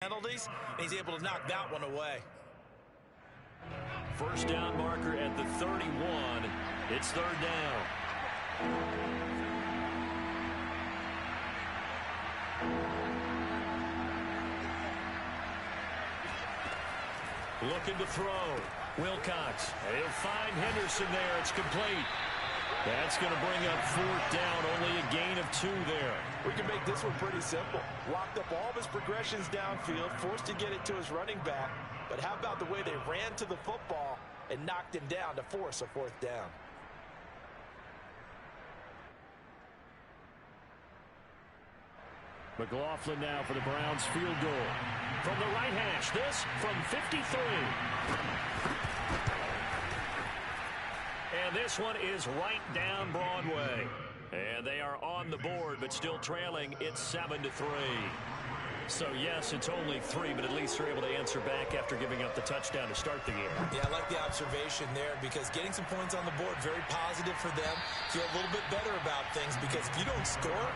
penalties, and he's able to knock that one away. First down marker at the 31. It's third down. Looking to throw. Wilcox. He'll find Henderson there. It's complete. That's going to bring up fourth down. Only a gain of 2 there. We can make this one pretty simple. Locked up all of his progressions downfield, forced to get it to his running back. But how about the way they ran to the football and knocked him down to force a fourth down? McLaughlin now for the Browns field goal. From the right hash, this from 53. And this one is right down Broadway. And they are on the board, but still trailing. It's 7-3. So, yes, it's only 3, but at least they're able to answer back after giving up the touchdown to start the game. Yeah, I like the observation there because getting some points on the board, very positive for them. Feel a little bit better about things because if you don't score,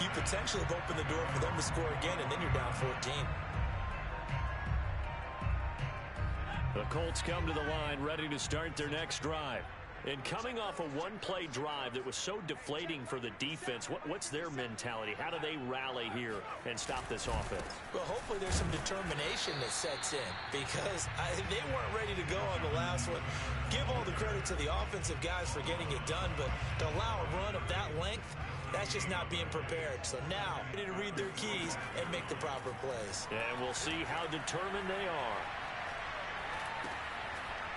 you potentially have opened the door for them to score again, and then you're down 14. The Colts come to the line ready to start their next drive. And coming off a one-play drive that was so deflating for the defense, what's their mentality? How do they rally here and stop this offense? Well, hopefully there's some determination that sets in because they weren't ready to go on the last one. Give all the credit to the offensive guys for getting it done, but to allow a run of that length, that's just not being prepared. So now, ready to read their keys and make the proper plays. And we'll see how determined they are.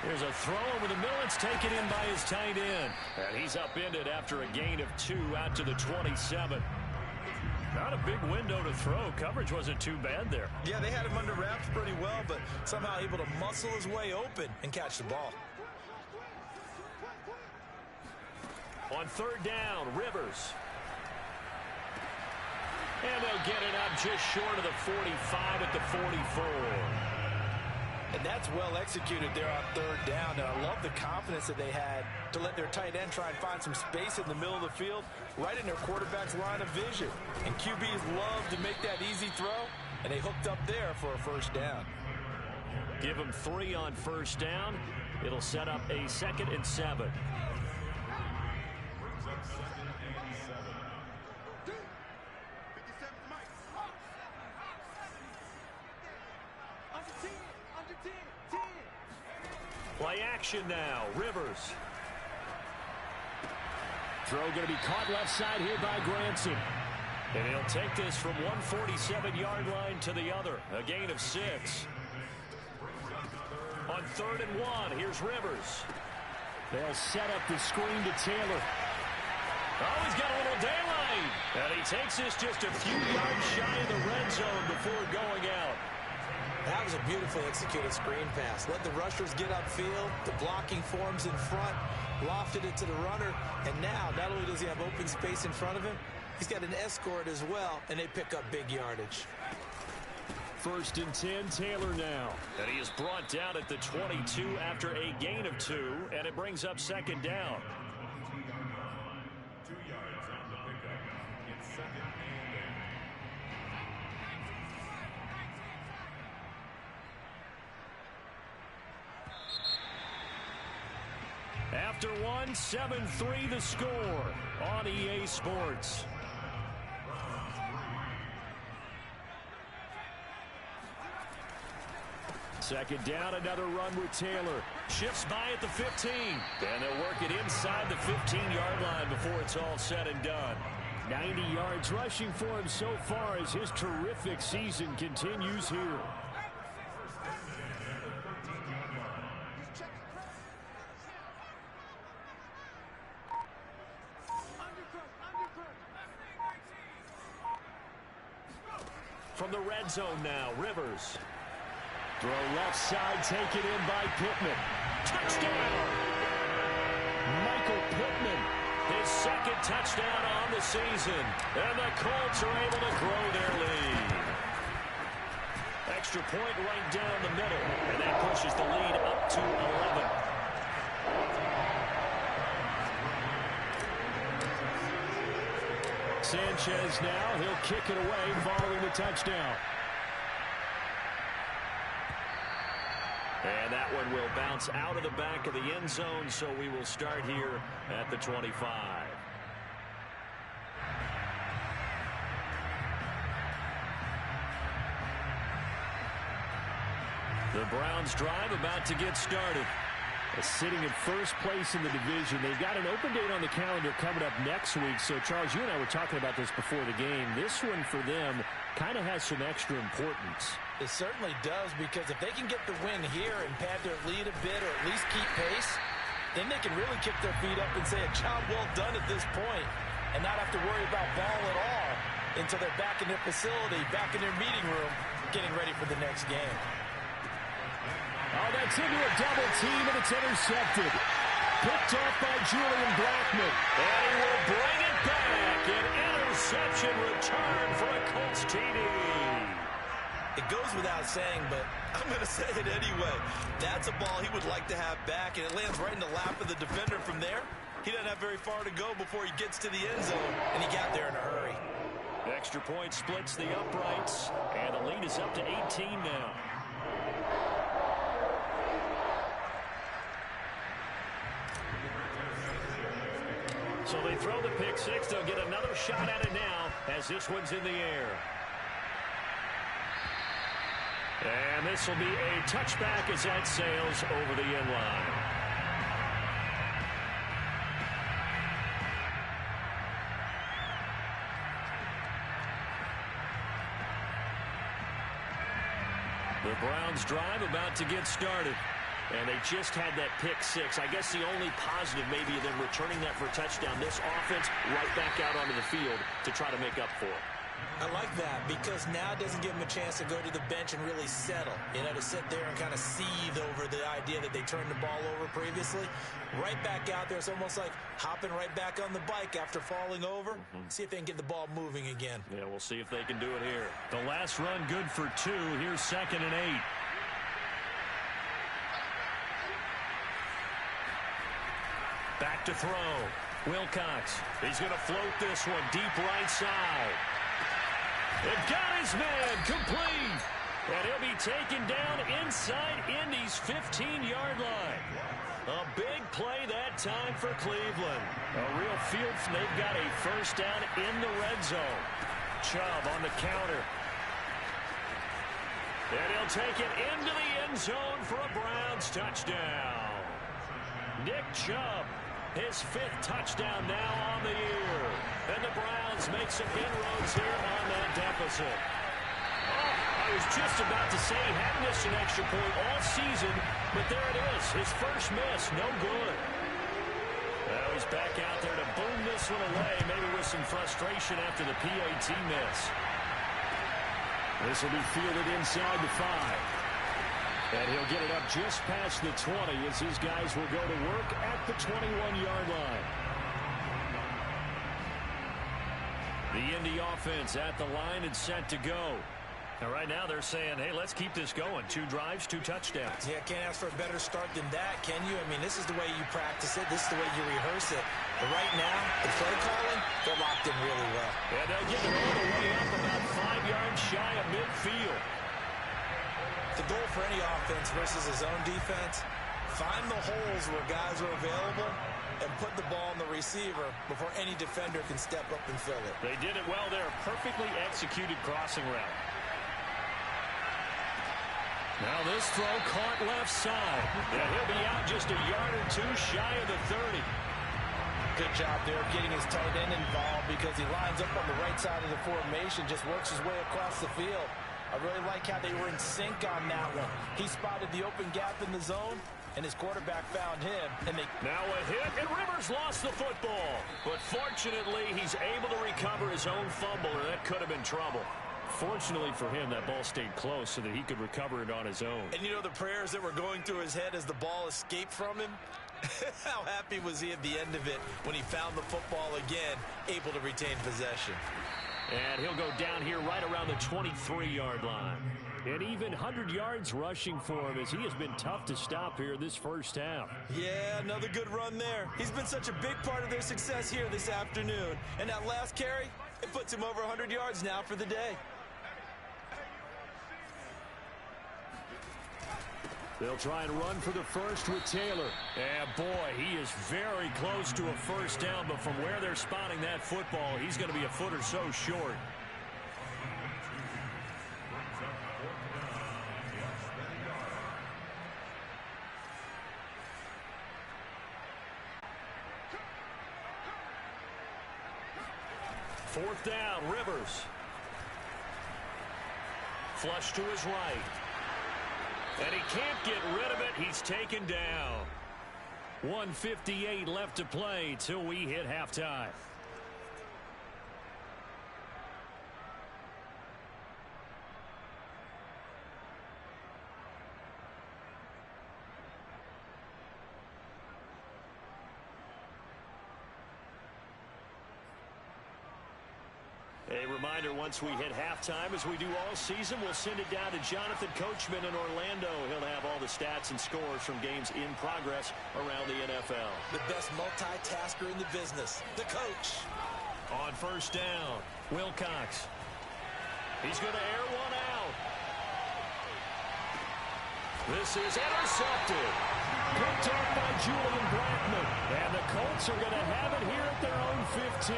There's a throw over the middle. It's taken in by his tight end. And he's upended after a gain of 2 out to the 27. Not a big window to throw. Coverage wasn't too bad there. Yeah, they had him under wraps pretty well, but somehow able to muscle his way open and catch the ball. On third down, Rivers. And they'll get it up just short of the 45 at the 44. And that's well executed there on third down. And I love the confidence that they had to let their tight end try and find some space in the middle of the field, right in their quarterback's line of vision. And QBs love to make that easy throw, and they hooked up there for a first down. Give them 3 on first down. It'll set up a 2nd and 7. Play action now. Rivers. Throw going to be caught left side here by Granson. And he'll take this from 147-yard line to the other. A gain of 6. On 3rd and 1, here's Rivers. They'll set up the screen to Taylor. Oh, he's got a little daylight. And he takes this just a few yards shy of the red zone before going out. That was a beautifully executed screen pass. Let the rushers get upfield. The blocking forms in front. Lofted it to the runner. And now, not only does he have open space in front of him, he's got an escort as well, and they pick up big yardage. 1st and 10, Taylor now. And he is brought down at the 22 after a gain of 2, and it brings up 2nd down. After 1, 7-3 the score on EA Sports. Second down, another run with Taylor. Shifts by at the 15. And they'll work it inside the 15-yard line before it's all said and done. 90 yards rushing for him so far as his terrific season continues here. From the red zone now, Rivers. Throw left side, taken in by Pittman. Touchdown! Michael Pittman, his 2nd touchdown on the season. And the Colts are able to grow their lead. Extra point right down the middle. And that pushes the lead up to 11. Sanchez now, he'll kick it away following the touchdown. And that one will bounce out of the back of the end zone, so we will start here at the 25. The Browns drive about to get started. Sitting in first place in the division. They've got an open date on the calendar coming up next week. So, Charles, you and I were talking about this before the game. This one for them kind of has some extra importance. It certainly does, because if they can get the win here and pad their lead a bit or at least keep pace, then they can really kick their feet up and say a job well done at this point and not have to worry about ball at all until they're back in their facility, back in their meeting room, getting ready for the next game. Oh, that's into a double team, and it's intercepted. Picked off by Julian Blackmon. And he will bring it back. An interception return for a Colts TD. It goes without saying, but I'm going to say it anyway. That's a ball he would like to have back, and it lands right in the lap of the defender from there. He doesn't have very far to go before he gets to the end zone, and he got there in a hurry. Extra point splits the uprights, and the lead is up to 18 now. So they throw the pick six. They'll get another shot at it now as this one's in the air. And this will be a touchback as that sails over the end line. The Browns drive about to get started. And they just had that pick six. I guess the only positive maybe of them returning that for a touchdown. This offense right back out onto the field to try to make up for it. I like that, because now it doesn't give them a chance to go to the bench and really settle. You know, to sit there and kind of seethe over the idea that they turned the ball over previously. Right back out there. It's almost like hopping right back on the bike after falling over. See if they can get the ball moving again. Yeah, we'll see if they can do it here. The last run good for 2. Here's 2nd and 8. Back to throw. Wilcox. He's going to float this one deep right side. It got his man complete. And he'll be taken down inside Indy's 15-yard line. A big play that time for Cleveland. A real field. They've got a first down in the red zone. Chubb on the counter. And he'll take it into the end zone for a Browns touchdown. Nick Chubb, his 5th touchdown now on the year. And the Browns make some inroads here on that deficit. Oh, I was just about to say he hadn't missed an extra point all season, but there it is. His first miss, no good. Now he's back out there to boom this one away, maybe with some frustration after the PAT miss. This will be fielded inside the 5. And he'll get it up just past the 20 as his guys will go to work at the 21-yard line. The Indy offense at the line and set to go. And right now they're saying, hey, let's keep this going. 2 drives, 2 touchdowns. Yeah, can't ask for a better start than that, can you? I mean, this is the way you practice it. This is the way you rehearse it. But right now, the play calling, they're locked in really well. And they'll get it all the way up about 5 yards shy of midfield. The goal for any offense versus a zone defense, find the holes where guys are available and put the ball on the receiver before any defender can step up and fill it. They did it well there. Perfectly executed crossing route. Now this throw caught left side. And he'll be out just a yard or 2 shy of the 30. Good job there of getting his tight end involved, because he lines up on the right side of the formation, just works his way across the field. I really like how they were in sync on that one. He spotted the open gap in the zone, and his quarterback found him. And now a hit, and Rivers lost the football. But fortunately, he's able to recover his own fumble, or that could have been trouble. Fortunately for him, that ball stayed close so that he could recover it on his own. And you know the prayers that were going through his head as the ball escaped from him? How happy was he at the end of it when he found the football again, able to retain possession? And he'll go down here right around the 23-yard line. And even 100 yards rushing for him, as he has been tough to stop here this first half. Yeah, another good run there. He's been such a big part of their success here this afternoon. And that last carry, it puts him over 100 yards now for the day. They'll try and run for the first with Taylor. And boy, he is very close to a first down, but from where they're spotting that football, he's going to be a foot or so short. Fourth down, Rivers. Flush to his right. And he can't get rid of it. He's taken down. 1:58 left to play till we hit halftime. A reminder, once we hit halftime, as we do all season, we'll send it down to Jonathan Coachman in Orlando. He'll have all the stats and scores from games in progress around the NFL. The best multitasker in the business, the coach. On first down, Wilcox. He's going to air one out. This is intercepted. Picked up by Julian Blackmon. And the Colts are going to have it here at their own 15.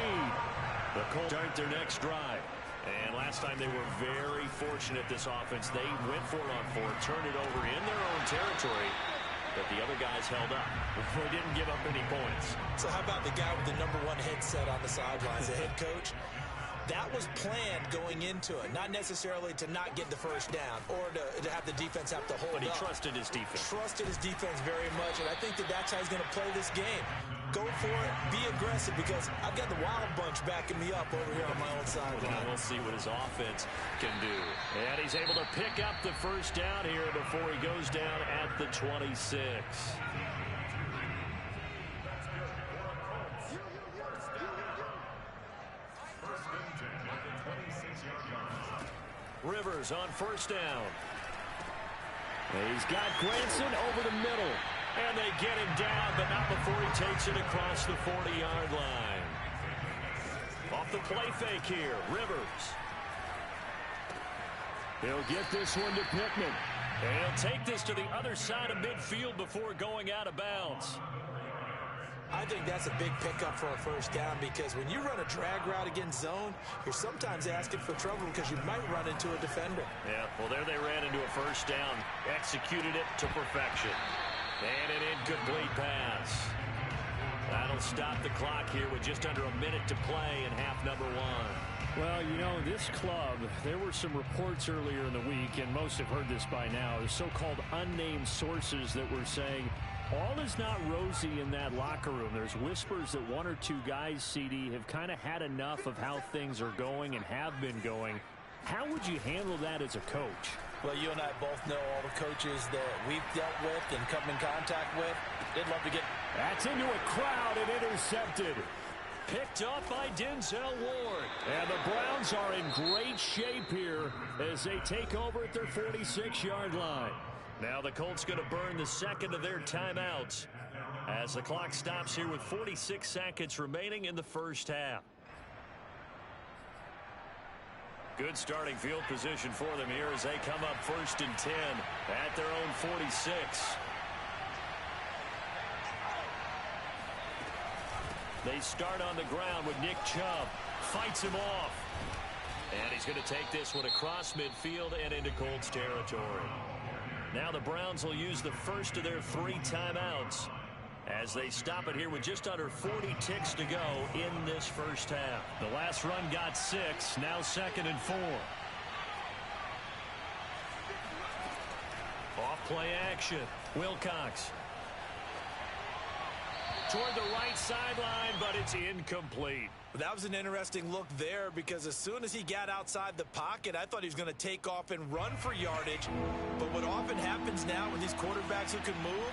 The Colts start their next drive. And last time they were very fortunate, this offense. They went for it on fourth, turned it over in their own territory, but the other guys held up. They didn't give up any points. So how about the guy with the #1 headset on the sidelines, the head coach? That was planned going into it, not necessarily to not get the first down or to have the defense have to hold up. But he trusted his defense. Trusted his defense very much, and I think that's how he's going to play this game. Go for it, be aggressive, because I've got the Wild Bunch backing me up over here on my own sideline. Well, we'll see what his offense can do. And he's able to pick up the first down here before he goes down at the 26. Rivers on first down. He's got Granson over the middle. And they get him down, but not before he takes it across the 40-yard line. Off the play fake here, Rivers. He'll get this one to Pittman. And he'll take this to the other side of midfield before going out of bounds. I think that's a big pickup for a first down, because when you run a drag route against zone, you're sometimes asking for trouble because you might run into a defender. Yeah, well, there they ran into a first down, executed it to perfection. And an incomplete pass. That'll stop the clock here with just under a minute to play in half number one. Well, you know, this club, there were some reports earlier in the week, and most have heard this by now, the so-called unnamed sources that were saying all is not rosy in that locker room. There's whispers that one or two guys, CD, have kind of had enough of how things are going and have been going. How would you handle that as a coach? Well, you and I both know all the coaches that we've dealt with and come in contact with. They'd love to get... That's into a crowd and intercepted. Picked up by Denzel Ward. And the Browns are in great shape here as they take over at their 46-yard line. Now the Colts going to burn the second of their timeouts as the clock stops here with 46 seconds remaining in the first half. Good starting field position for them here as they come up 1st and 10 at their own 46. They start on the ground with Nick Chubb. Fights him off. And he's going to take this one across midfield and into Colts territory. Now the Browns will use the first of their 3 timeouts as they stop it here with just under 40 ticks to go in this first half. The last run got 6, now 2nd and 4. Off play action, Wilcox. Toward the right sideline, but it's incomplete. That was an interesting look there, because as soon as he got outside the pocket, I thought he was going to take off and run for yardage. But what often happens now with these quarterbacks who can move,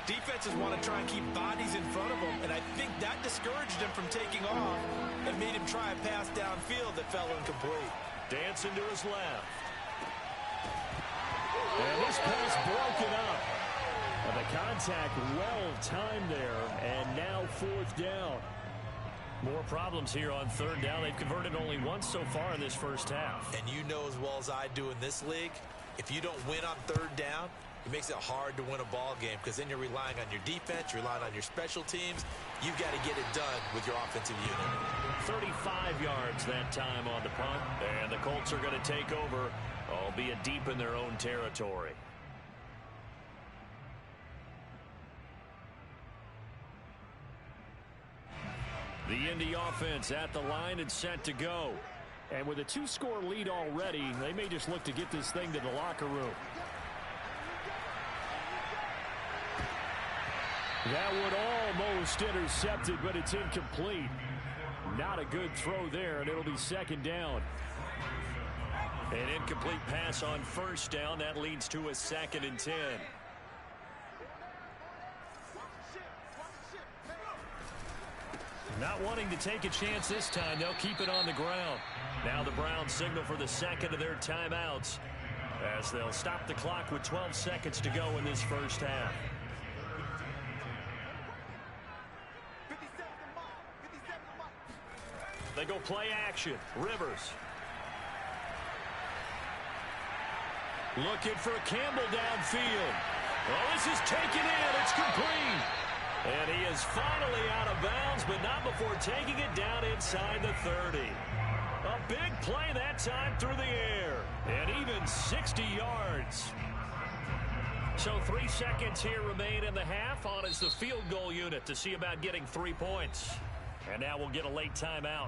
defenses want to try and keep bodies in front of them, and I think that discouraged him from taking off and made him try a pass downfield that fell incomplete. Dancing to his left. And this pass broken up. And the contact well timed there, and now 4th down. More problems here on 3rd down. They've converted only once so far in this first half. And you know as well as I do in this league, if you don't win on 3rd down, It makes it hard to win a ball game because then you're relying on your defense, you're relying on your special teams. You've got to get it done with your offensive unit. 35 yards that time on the punt, and the Colts are going to take over, albeit deep in their own territory. The Indy offense at the line and set to go. And with a 2-score lead already, they may just look to get this thing to the locker room. That one almost intercepted, but it's incomplete. Not a good throw there, and it'll be second down. An incomplete pass on first down. That leads to a 2nd and 10. Not wanting to take a chance this time. They'll keep it on the ground. Now the Browns signal for the second of their timeouts as they'll stop the clock with 12 seconds to go in this first half. They go play action. Rivers. Looking for Campbell downfield. Oh, this is taken in. It's complete. And he is finally out of bounds, but not before taking it down inside the 30. A big play that time through the air. And even 60 yards. So 3 seconds here remain in the half. On is the field goal unit to see about getting 3 points. And now we'll get a late timeout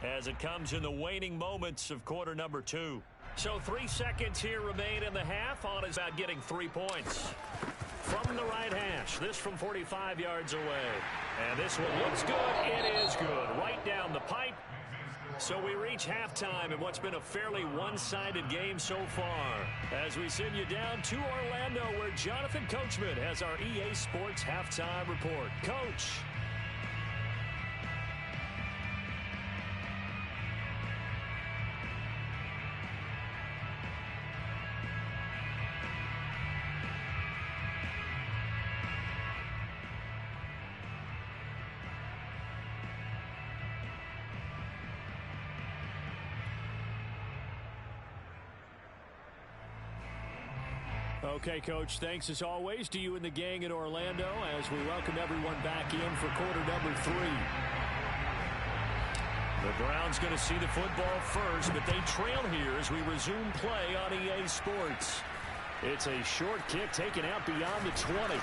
as it comes in the waning moments of quarter number 2. So 3 seconds here remain in the half. On is about getting 3 points. From the right hash, this from 45 yards away. And this one looks good. It is good. Right down the pipe. So we reach halftime in what's been a fairly one-sided game so far. As we send you down to Orlando, where Jonathan Coachman has our EA Sports halftime report. Coach. Okay, Coach, thanks as always to you and the gang in Orlando as we welcome everyone back in for quarter number 3. The Browns going to see the football first, but they trail here as we resume play on EA Sports. It's a short kick taken out beyond the 20.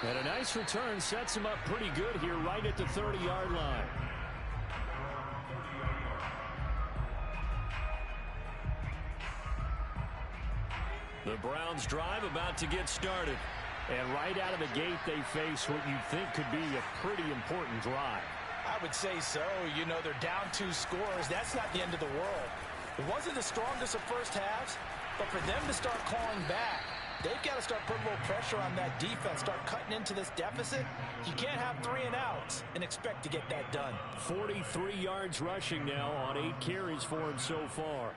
And a nice return sets him up pretty good here right at the 30-yard line. The Browns drive about to get started. And right out of the gate, they face what you'd think could be a pretty important drive. I would say so. You know, they're down 2 scores. That's not the end of the world. It wasn't the strongest of first halves, but for them to start clawing back, they've got to start putting a little pressure on that defense, start cutting into this deficit. You can't have 3 and outs and expect to get that done. 43 yards rushing now on 8 carries for him so far.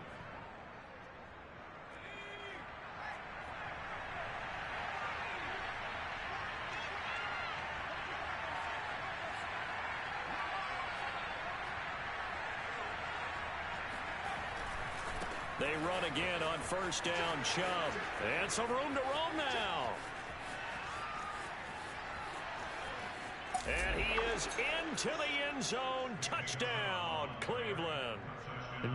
They run again on first down, Chubb. And some room to roam now. And he is into the end zone. Touchdown, Cleveland.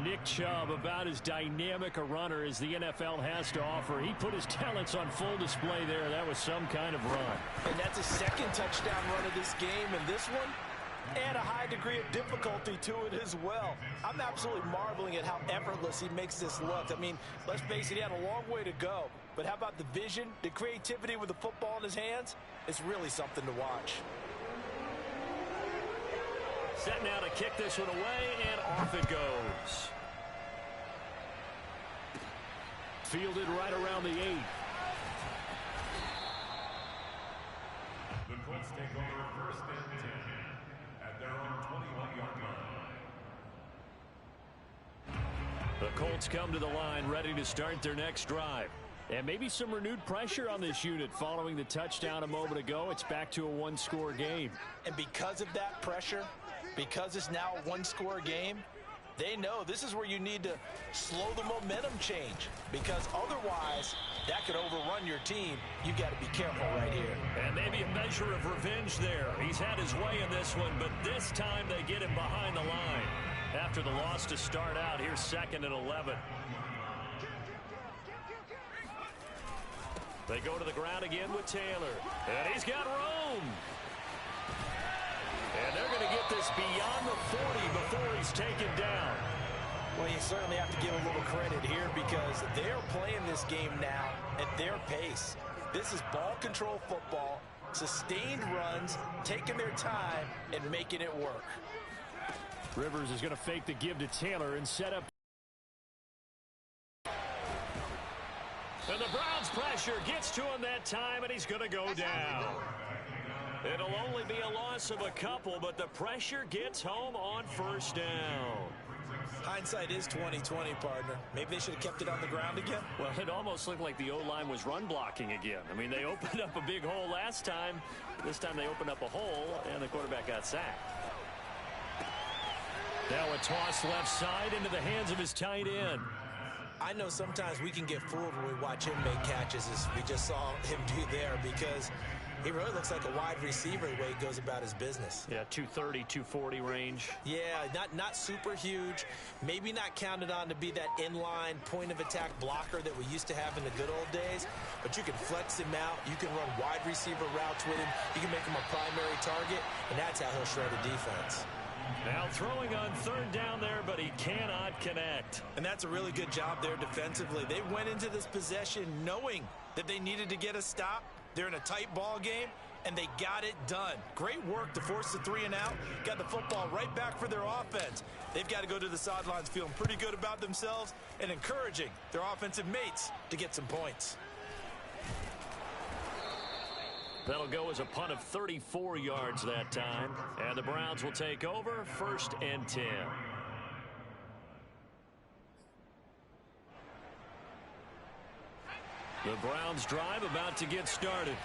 Nick Chubb, about as dynamic a runner as the NFL has to offer. He put his talents on full display there. That was some kind of run. And that's a second touchdown run of this game. And this one, and a high degree of difficulty to it as well. I'm absolutely marveling at how effortless he makes this look. I mean, let's face it, he had a long way to go. But how about the vision, the creativity with the football in his hands? It's really something to watch. Set now to kick this one away, and off it goes. Fielded right around the 8. The Colts take over first and 10 at their own 21-yard line. The Colts come to the line ready to start their next drive. And maybe some renewed pressure on this unit following the touchdown a moment ago. It's back to a one-score game. And because of that pressure, because it's now a one-score game, they know this is where you need to slow the momentum change, because otherwise that could overrun your team. You got to be careful right here. And maybe a measure of revenge there. He's had his way in this one, but this time they get him behind the line. After the loss to start out, here's 2nd and 11. They go to the ground again with Taylor. And he's got room. And they're going to get this beyond the 40 before he's taken down. Well, you certainly have to give a little credit here because they're playing this game now at their pace. This is ball control football, sustained runs, taking their time, and making it work. Rivers is going to fake the give to Taylor and set up. And the Browns' pressure gets to him that time, and he's going to go down. It'll only be a loss of a couple, but the pressure gets home on 1st down. Hindsight is 20/20, partner. Maybe they should have kept it on the ground again. Well, it almost looked like the O-line was run blocking again. I mean, they opened up a big hole last time. This time they opened up a hole, and the quarterback got sacked. Now a toss left side into the hands of his tight end. I know sometimes we can get fooled when we watch him make catches, as we just saw him do there, because he really looks like a wide receiver the way he goes about his business. Yeah, 230, 240 range. Yeah, not super huge. Maybe not counted on to be that inline point-of-attack blocker that we used to have in the good old days. But you can flex him out. You can run wide receiver routes with him. You can make him a primary target, and that's how he'll shred a defense. Now throwing on 3rd down there, but he cannot connect. And that's a really good job there defensively. They went into this possession knowing that they needed to get a stop. They're in a tight ball game, and they got it done. Great work to force the 3 and out. Got the football right back for their offense. They've got to go to the sidelines feeling pretty good about themselves and encouraging their offensive mates to get some points. That'll go as a punt of 34 yards that time. And the Browns will take over 1st and 10. The Browns drive about to get started.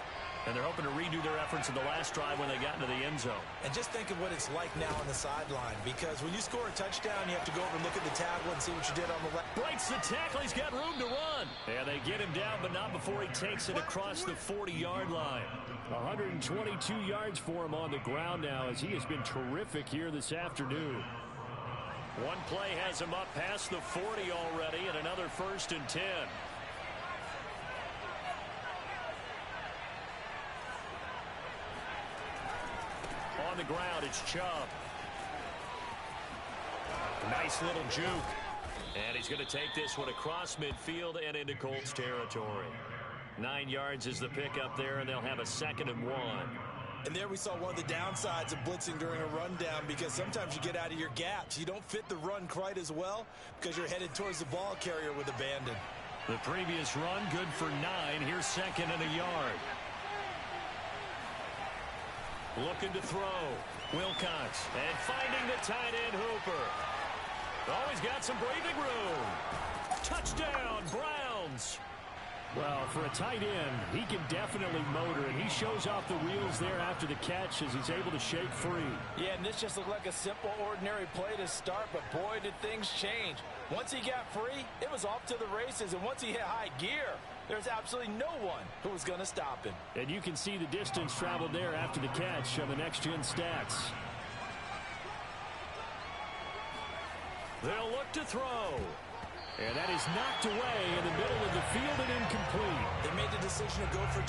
And they're hoping to redo their efforts in the last drive when they got into the end zone. And just think of what it's like now on the sideline, because when you score a touchdown, you have to go over and look at the tablet and see what you did on the left. Breaks the tackle. He's got room to run. And they get him down, but not before he takes it across the 40-yard line. 122 yards for him on the ground now, as he has been terrific here this afternoon. One play has him up past the 40 already, and another 1st and 10. On the ground, it's Chubb. Nice little juke. And he's going to take this one across midfield and into Colts territory. 9 yards is the pickup there, and they'll have a 2nd and 1. And there we saw one of the downsides of blitzing during a rundown, because sometimes you get out of your gaps. You don't fit the run quite as well because you're headed towards the ball carrier with abandon. The previous run good for 9. Here's 2nd and a yard. Looking to throw. Wilcox. And finding the tight end Hooper. Always got some breathing room. Touchdown, Browns. Well, for a tight end, he can definitely motor, and he shows off the wheels there after the catch as he's able to shake free. Yeah, and this just looked like a simple, ordinary play to start, but boy, did things change. Once he got free, it was off to the races, and once he hit high gear, there's absolutely no one who was going to stop him. And you can see the distance traveled there after the catch on the next-gen stats. They'll look to throw. And that is knocked away in the middle of the field and incomplete. They made the decision to go for